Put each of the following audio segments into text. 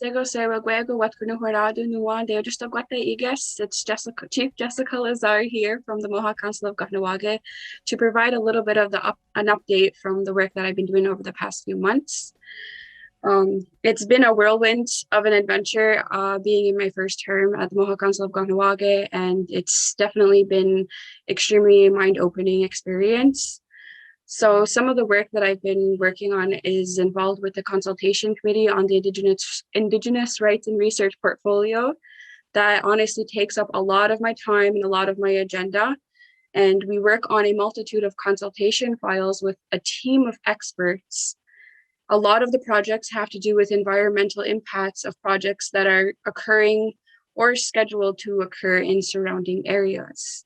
Tego Sewagwego Wat Kahnawà Nuwan Deo just a Guate Iges. It's Jessica Chief Jessica Lazare here from the Mohawk Council of Kahnawake to provide a little bit of an update from the work that I've been doing over the past few months. It's been a whirlwind of an adventure being in my first term at the Mohawk Council of Kahnawake, and it's definitely been extremely mind-opening experience. So some of the work that I've been working on is involved with the consultation committee on the Indigenous rights and research portfolio. That honestly takes up a lot of my time and a lot of my agenda. And we work on a multitude of consultation files with a team of experts. A lot of the projects have to do with environmental impacts of projects that are occurring or scheduled to occur in surrounding areas.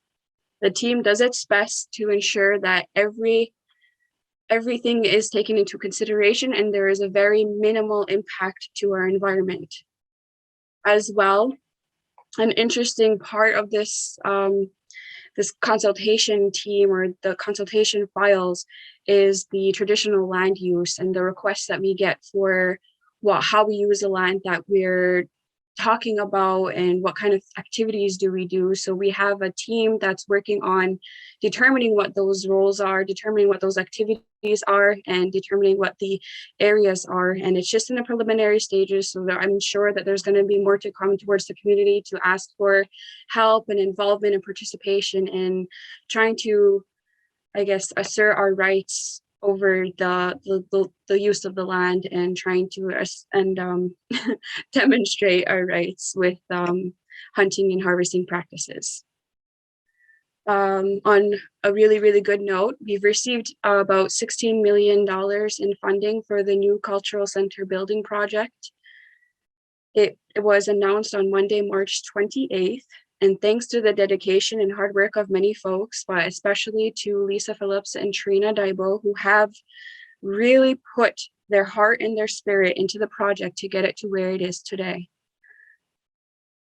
The team does its best to ensure that everything is taken into consideration and there is a very minimal impact to our environment. As well, an interesting part of this this consultation team or the consultation files is the traditional land use and the requests that we get for how we use the land that we're talking about and what kind of activities do we do. So we have a team that's working on determining what those roles are, determining what those activities are, and determining what the areas are. And it's just in the preliminary stages, so that I'm sure that there's going to be more to come towards the community to ask for help and involvement and participation in trying to, I guess, assert our rights over the use of the land and trying to demonstrate our rights with hunting and harvesting practices. On a really good note, we've received about $16 million in funding for the new cultural center building project. It was announced on Monday, March 28th. And thanks to the dedication and hard work of many folks, but especially to Lisa Phillips and Trina Daibo, who have really put their heart and their spirit into the project to get it to where it is today.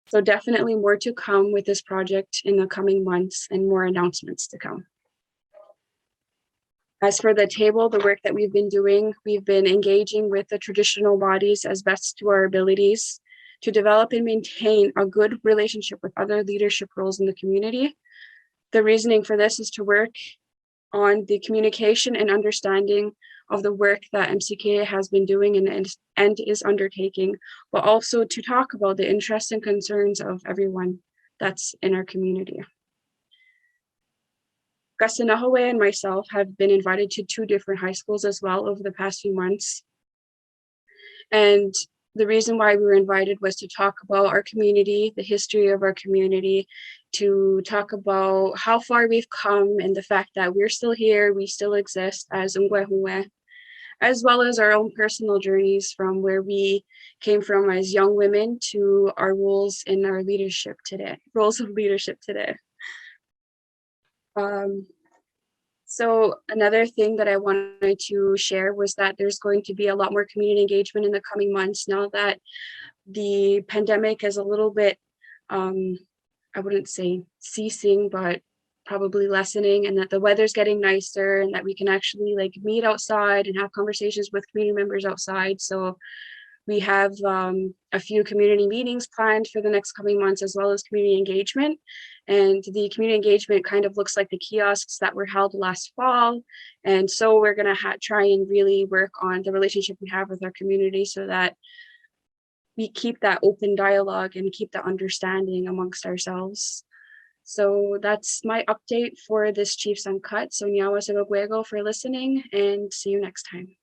So definitely more to come with this project in the coming months and more announcements to come. As for the table, the work that we've been doing, we've been engaging with the traditional bodies as best to our abilities to develop and maintain a good relationship with other leadership roles in the community. The reasoning for this is to work on the communication and understanding of the work that MCK has been doing and is undertaking, but also to talk about the interests and concerns of everyone that's in our community. Kahnawà and myself have been invited to 2 different high schools as well over the past few months. And the reason why we were invited was to talk about our community, the history of our community, to talk about how far we've come and the fact that we're still here, we still exist as Ngwehunwe, as well as our own personal journeys from where we came from as young women to our roles in our leadership today, roles of leadership today. So another thing that I wanted to share was that there's going to be a lot more community engagement in the coming months now that the pandemic is a little bit, I wouldn't say ceasing, but probably lessening, and that the weather's getting nicer and that we can actually like meet outside and have conversations with community members outside. So we have a few community meetings planned for the next coming months, as well as community engagement. And the community engagement kind of looks like the kiosks that were held last fall. And so we're going to try and really work on the relationship we have with our community so that we keep that open dialogue and keep the understanding amongst ourselves. So that's my update for this Chief's Uncut. So Nyawa Sebagwego for listening, and see you next time.